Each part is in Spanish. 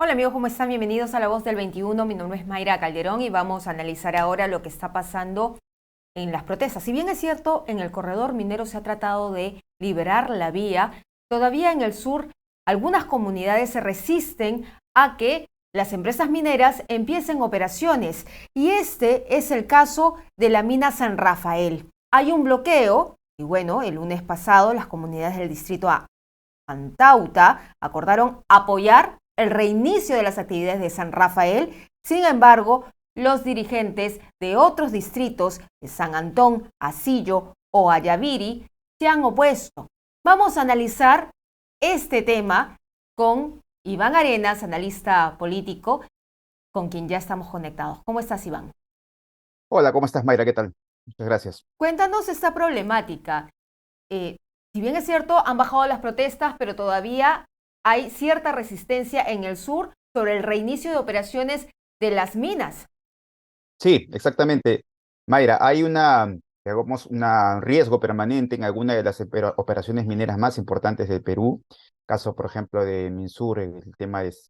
Hola amigos, ¿cómo están? Bienvenidos a La Voz del 21. Mi nombre es Mayra Calderón y vamos a analizar ahora lo que está pasando en las protestas. Si bien es cierto, en el corredor minero se ha tratado de liberar la vía, todavía en el sur algunas comunidades se resisten a que las empresas mineras empiecen operaciones. Y este es el caso de la mina San Rafael. Hay un bloqueo y bueno, el lunes pasado las comunidades del distrito Antauta acordaron apoyar el reinicio de las actividades de San Rafael. Sin embargo, los dirigentes de otros distritos de San Antón, Asillo o Ayaviri se han opuesto. Vamos a analizar este tema con Iván Arenas, analista político, con quien ya estamos conectados. ¿Cómo estás, Iván? Hola, ¿cómo estás, Mayra? ¿Qué tal? Muchas gracias. Cuéntanos esta problemática. Eh, si bien es cierto, han bajado las protestas, pero todavía hay cierta resistencia en el sur sobre el reinicio de operaciones de las minas. Sí, exactamente. Mayra, hay digamos, un riesgo permanente en alguna de las operaciones mineras más importantes del Perú. Caso, por ejemplo, de Minsur, el tema es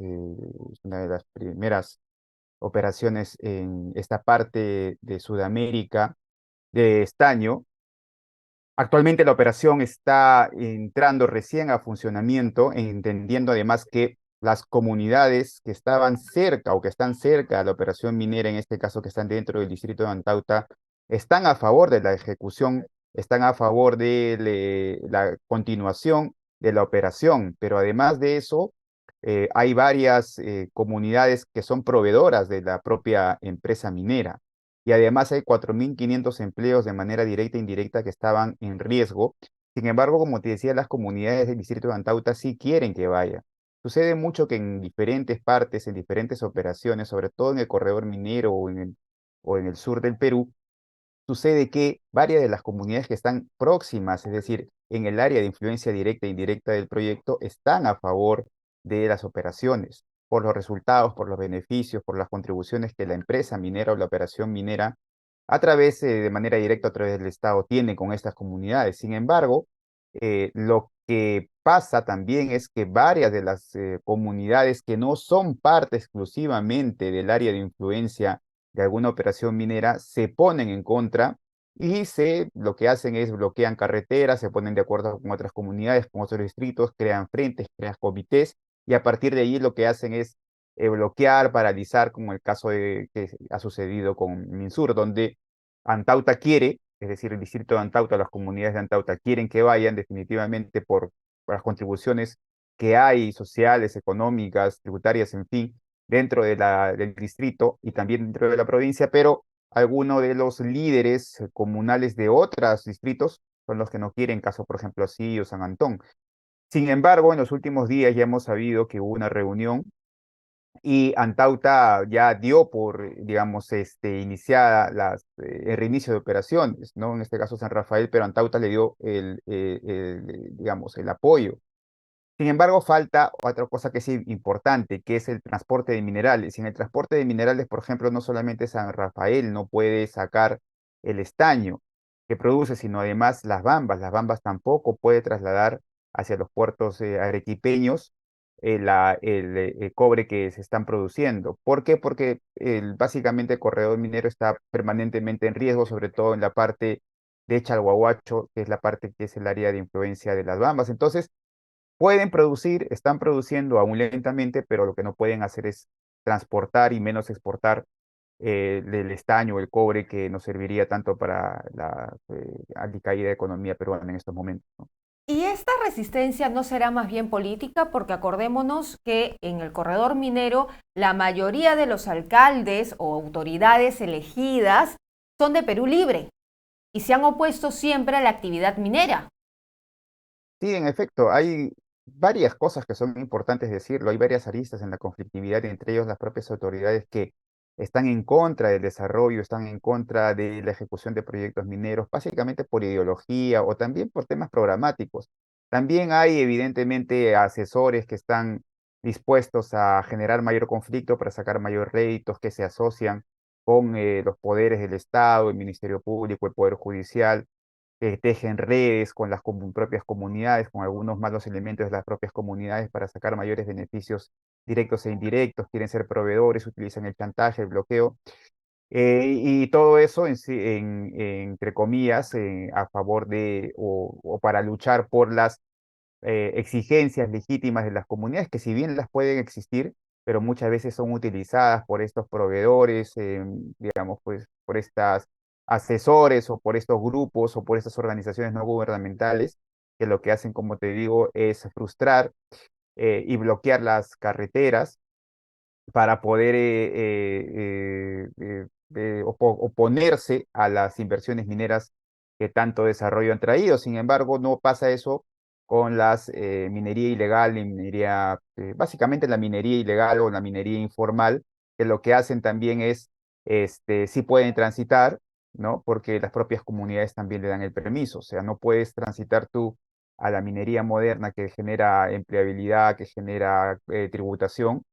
una de las primeras operaciones en esta parte de Sudamérica de estaño. Actualmente la operación está entrando recién a funcionamiento, entendiendo además que las comunidades que estaban cerca o que están cerca de la operación minera, en este caso que están dentro del distrito de Antauta, están a favor de la ejecución, están a favor de la continuación de la operación, pero además de eso, hay varias comunidades que son proveedoras de la propia empresa minera y además hay 4.500 empleos de manera directa e indirecta que estaban en riesgo. Sin embargo, como te decía, las comunidades del distrito de Antauta sí quieren que vaya. Sucede mucho que en diferentes partes, en diferentes operaciones, sobre todo en el corredor minero o en el sur del Perú, sucede que varias de las comunidades que están próximas, es decir, en el área de influencia directa e indirecta del proyecto, están a favor de las operaciones, por los resultados, por los beneficios, por las contribuciones que la empresa minera o la operación minera, de manera directa a través del Estado, tiene con estas comunidades. Sin embargo, lo que pasa también es que varias de las comunidades que no son parte exclusivamente del área de influencia de alguna operación minera se ponen en contra y lo que hacen es bloquean carreteras, se ponen de acuerdo con otras comunidades, con otros distritos, crean frentes, crean comités y a partir de allí lo que hacen es bloquear, paralizar, como el caso que ha sucedido con Minsur, donde Antauta quiere, es decir, el distrito de Antauta, las comunidades de Antauta quieren que vayan definitivamente por las contribuciones que hay, sociales, económicas, tributarias, en fin, dentro del distrito y también dentro de la provincia, pero algunos de los líderes comunales de otros distritos son los que no quieren, caso por ejemplo así o San Antón. Sin embargo, en los últimos días ya hemos sabido que hubo una reunión y Antauta ya dio por, digamos, iniciada el reinicio de operaciones, ¿no? En este caso San Rafael, pero Antauta le dio digamos, el apoyo. Sin embargo, falta otra cosa que es importante, que es el transporte de minerales. Y en el transporte de minerales, por ejemplo, no solamente San Rafael no puede sacar el estaño que produce, sino además las bambas. Las bambas tampoco puede trasladar hacia los puertos arequipeños el cobre que se están produciendo. ¿Por qué? Porque básicamente el corredor minero está permanentemente en riesgo, sobre todo en la parte de Chalhuahuacho, que es la parte que es el área de influencia de las bambas. Entonces, pueden producir, están produciendo aún lentamente, pero lo que no pueden hacer es transportar y menos exportar el estaño o el cobre que nos serviría tanto para la alicaída economía peruana en estos momentos, ¿no? Y esta resistencia no será más bien política, porque acordémonos que en el corredor minero la mayoría de los alcaldes o autoridades elegidas son de Perú Libre y se han opuesto siempre a la actividad minera. Sí, en efecto, hay varias cosas que son importantes decirlo, hay varias aristas en la conflictividad, entre ellos las propias autoridades que están en contra del desarrollo, están en contra de la ejecución de proyectos mineros, básicamente por ideología o también por temas programáticos. También hay evidentemente asesores que están dispuestos a generar mayor conflicto para sacar mayor réditos que se asocian con los poderes del Estado, el Ministerio Público, el Poder Judicial que tejen redes con las propias comunidades, con algunos malos elementos de las propias comunidades para sacar mayores beneficios directos e indirectos, quieren ser proveedores, utilizan el chantaje, el bloqueo, y todo eso, entre comillas, a favor de o para luchar por las exigencias legítimas de las comunidades, que si bien las pueden existir, pero muchas veces son utilizadas por estos proveedores, digamos, pues por estas asesores o por estos grupos o por estas organizaciones no gubernamentales, que lo que hacen, como te digo, es frustrar y bloquear las carreteras para poder oponerse a las inversiones mineras que tanto desarrollo han traído. Sin embargo, no pasa eso con las minería ilegal y minería, básicamente la minería ilegal o la minería informal, que lo que hacen también es, sí pueden transitar, ¿no? Porque las propias comunidades también le dan el permiso, o sea, no puedes transitar tú a la minería moderna que genera empleabilidad, que genera tributación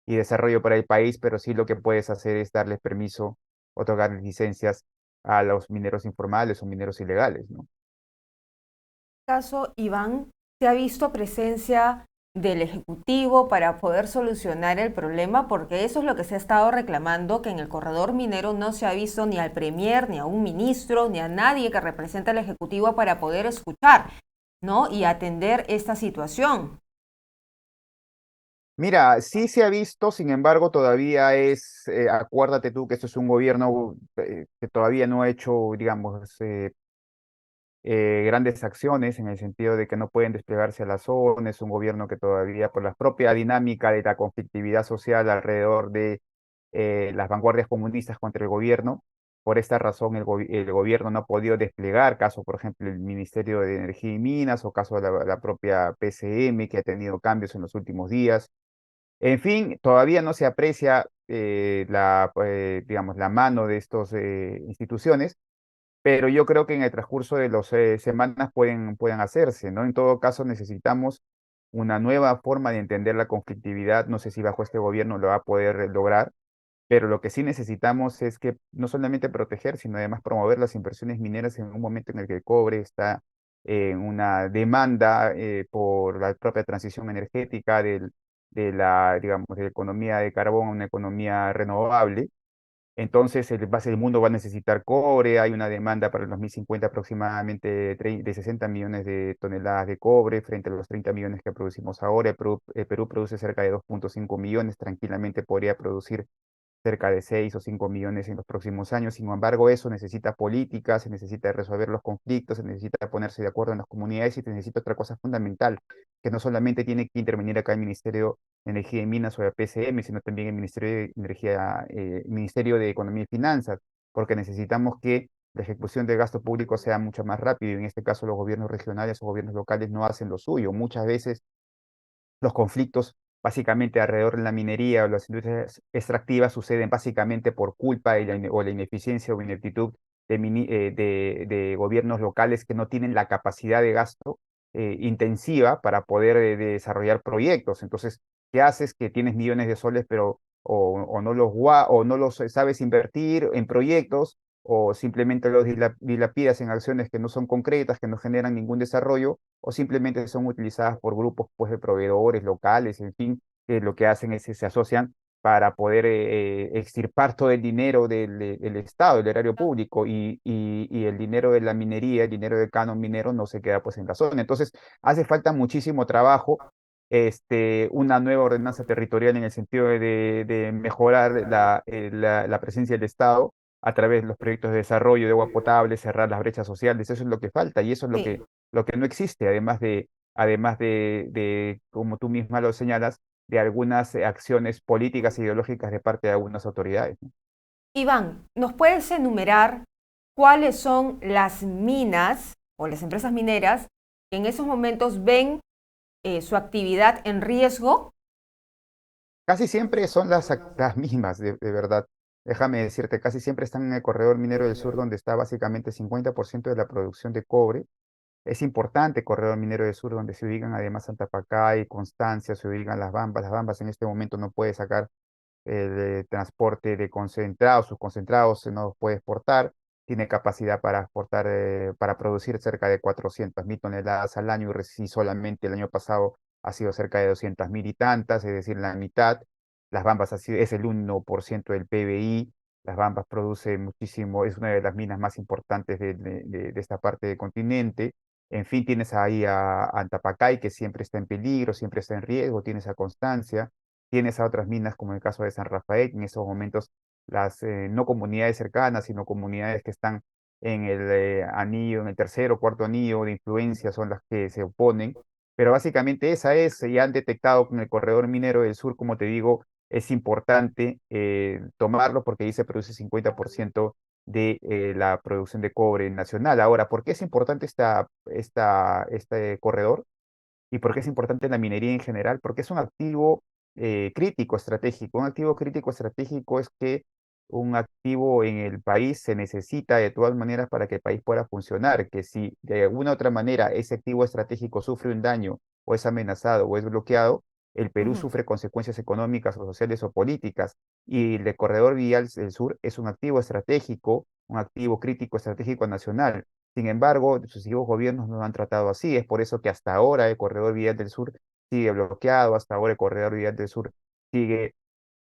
y desarrollo para el país, pero sí lo que puedes hacer es darles permiso, otorgarles licencias a los mineros informales o mineros ilegales, ¿no? Caso, Iván, ¿se ha visto presencia del Ejecutivo para poder solucionar el problema? Porque eso es lo que se ha estado reclamando, que en el corredor minero no se ha visto ni al Premier, ni a un ministro, ni a nadie que represente al Ejecutivo para poder escuchar, ¿no? Y atender esta situación. Mira, sí se ha visto, sin embargo, todavía acuérdate tú que esto es un gobierno que todavía no ha hecho, digamos, grandes acciones en el sentido de que no pueden desplegarse a la zona, es un gobierno que todavía por la propia dinámica de la conflictividad social alrededor de las vanguardias comunistas contra el gobierno, por esta razón el gobierno no ha podido desplegar, caso por ejemplo el Ministerio de Energía y Minas o caso de la propia PCM que ha tenido cambios en los últimos días. En fin, todavía no se aprecia digamos, la mano de estas instituciones, pero yo creo que en el transcurso de las semanas pueden hacerse, ¿no? En todo caso, necesitamos una nueva forma de entender la conflictividad. No sé si bajo este gobierno lo va a poder lograr, pero lo que sí necesitamos es que no solamente proteger, sino además promover las inversiones mineras en un momento en el que el cobre está en una demanda por la propia transición energética digamos, de la economía de carbón a una economía renovable. Entonces, el mundo va a necesitar cobre, hay una demanda para el 2050 aproximadamente de 60 millones de toneladas de cobre frente a los 30 millones que producimos ahora. El Perú produce cerca de 2,5 millones, tranquilamente podría producir cerca de 6 o 5 millones en los próximos años. Sin embargo, eso necesita políticas, se necesita resolver los conflictos, se necesita ponerse de acuerdo en las comunidades y se necesita otra cosa fundamental, que no solamente tiene que intervenir acá el Ministerio de Energía y Minas o la PCM, sino también el Ministerio de Energía, Ministerio de Economía y Finanzas, porque necesitamos que la ejecución del gasto público sea mucho más rápido. En este caso, los gobiernos regionales o gobiernos locales no hacen lo suyo. Muchas veces los conflictos básicamente alrededor de la minería o las industrias extractivas suceden básicamente por culpa o la ineficiencia o ineptitud de gobiernos locales que no tienen la capacidad de gasto intensiva para poder desarrollar proyectos. Entonces, ¿qué haces? Que tienes millones de soles, pero o no los sabes invertir en proyectos o simplemente los dilapidas en acciones que no son concretas, que no generan ningún desarrollo, o simplemente son utilizadas por grupos pues, de proveedores locales, en fin, que lo que hacen es que se asocian para poder extirpar todo el dinero del Estado, del erario público, y el dinero de la minería, el dinero del canon minero no se queda pues en la zona. Entonces, hace falta muchísimo trabajo, una nueva ordenanza territorial en el sentido de mejorar la presencia del Estado a través de los proyectos de desarrollo de agua potable, cerrar las brechas sociales, eso es lo que falta y eso es Sí. lo que no existe, como tú misma lo señalas, de algunas acciones políticas e ideológicas de parte de algunas autoridades, ¿no? Iván, ¿nos puedes enumerar cuáles son las minas o las empresas mineras que en esos momentos ven su actividad en riesgo? Casi siempre son las mismas, de verdad. Déjame decirte, casi siempre están en el corredor minero del sur, donde está básicamente 50% de la producción de cobre. Es importante Corredor Minero del Sur, donde se ubican además Santa Pacay, Constancia, se ubican las Bambas. Las Bambas en este momento no puede sacar el transporte de concentrados, sus concentrados no los puede exportar. tiene capacidad para exportar, para producir cerca de 400.000 toneladas al año, y solamente el año pasado ha sido cerca de 200.000 y tantas, es decir, la mitad. Las Bambas es el 1% del PBI. Las Bambas produce muchísimo, es una de las minas más importantes de esta parte del continente. En fin, tienes ahí a Antapacay, que siempre está en peligro, siempre está en riesgo, tienes a Constancia, tienes a otras minas como el caso de San Rafael, que en estos momentos las no comunidades cercanas, sino comunidades que están en el anillo, en el tercer o cuarto anillo de influencia son las que se oponen. Pero básicamente esa es, ya han detectado con el corredor minero del sur, como te digo, es importante tomarlo porque ahí se produce 50% de la producción de cobre nacional. Ahora, ¿por qué es importante este corredor? ¿Y por qué es importante la minería en general? Porque es un activo crítico estratégico. Un activo crítico estratégico es que un activo en el país se necesita de todas maneras para que el país pueda funcionar, que si de alguna otra manera ese activo estratégico sufre un daño o es amenazado o es bloqueado, el Perú Ujú. sufre consecuencias económicas o sociales o políticas. Y el corredor vial del sur es un activo estratégico, un activo crítico estratégico nacional. Sin embargo, sucesivos gobiernos no lo han tratado así. Es por eso que hasta ahora el corredor vial del sur sigue bloqueado, hasta ahora el corredor vial del sur sigue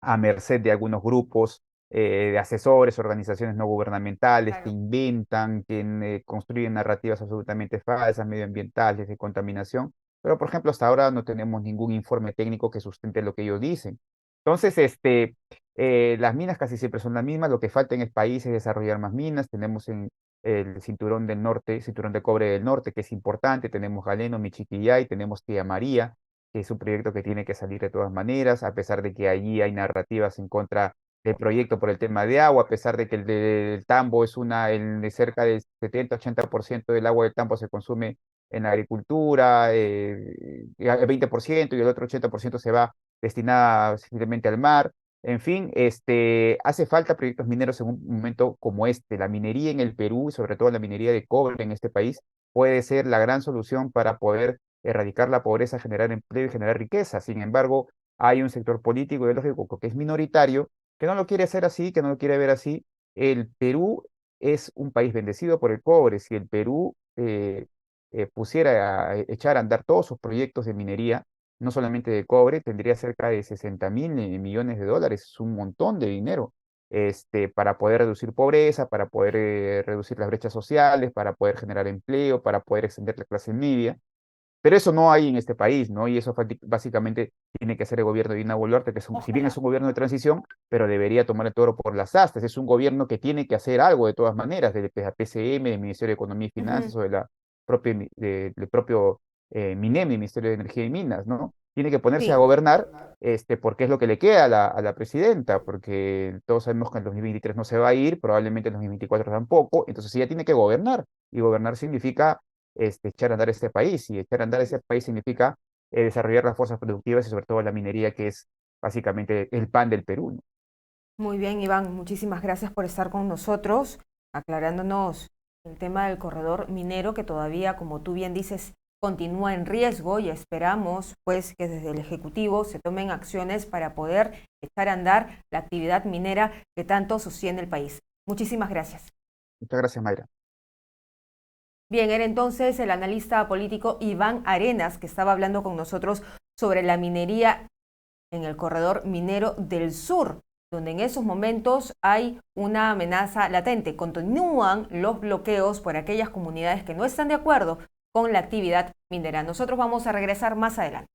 a merced de algunos grupos de asesores, organizaciones no gubernamentales que Claro. inventan, que construyen narrativas absolutamente falsas, medioambientales, de contaminación. Pero, por ejemplo, hasta ahora no tenemos ningún informe técnico que sustente lo que ellos dicen. Entonces, las minas casi siempre son las mismas. Lo que falta en el país es desarrollar más minas. Tenemos en el cinturón del norte, cinturón de cobre del norte, que es importante. Tenemos Galeno, Michiquillay, tenemos Tía María, que es un proyecto que tiene que salir de todas maneras, a pesar de que allí hay narrativas en contra del proyecto por el tema de agua, a pesar de que el del Tambo es de cerca del 70-80% del agua del Tambo se consume en la agricultura, el 20% y el otro 80% se va destinada simplemente al mar. En fin, hace falta proyectos mineros en un momento como este. La minería en el Perú y sobre todo la minería de cobre en este país puede ser la gran solución para poder erradicar la pobreza, generar empleo y generar riqueza. Sin embargo, hay un sector político ideológico que es minoritario, que no lo quiere hacer así, que no lo quiere ver así. El Perú es un país bendecido por el cobre. Si el Perú pusiera a echar a andar todos sus proyectos de minería, no solamente de cobre, tendría cerca de 60.000 millones de dólares, es un montón de dinero. Para poder reducir pobreza, para poder reducir las brechas sociales, para poder generar empleo, para poder extender la clase media. Pero eso no hay en este país, ¿no? Y eso básicamente tiene que hacer el gobierno de Dina Boluarte, que si bien es Ojalá. un gobierno de transición, pero debería tomar el toro por las astas. Es un gobierno que tiene que hacer algo de todas maneras, del PCM, del Ministerio de Economía y Ujú. Finanzas o de del propio MINEM, el Ministerio de Energía y Minas, ¿no? Tiene que ponerse a Sí. gobernar, porque es lo que le queda a la presidenta, porque todos sabemos que en el 2023 no se va a ir, probablemente en el 2024 tampoco, entonces ella tiene que gobernar, y gobernar significa echar a andar este país. Y echar a andar ese país significa desarrollar las fuerzas productivas y sobre todo la minería, que es básicamente el pan del Perú, ¿no? Muy bien, Iván, muchísimas gracias por estar con nosotros, aclarándonos el tema del corredor minero que todavía, como tú bien dices, continúa en riesgo y esperamos pues que desde el Ejecutivo se tomen acciones para poder echar a andar la actividad minera que tanto sostiene el país. Muchísimas gracias. Muchas gracias, Mayra. Bien, era entonces el analista político Iván Arenas que estaba hablando con nosotros sobre la minería en el corredor minero del sur, donde en esos momentos hay una amenaza latente. Continúan los bloqueos por aquellas comunidades que no están de acuerdo con la actividad minera. Nosotros vamos a regresar más adelante.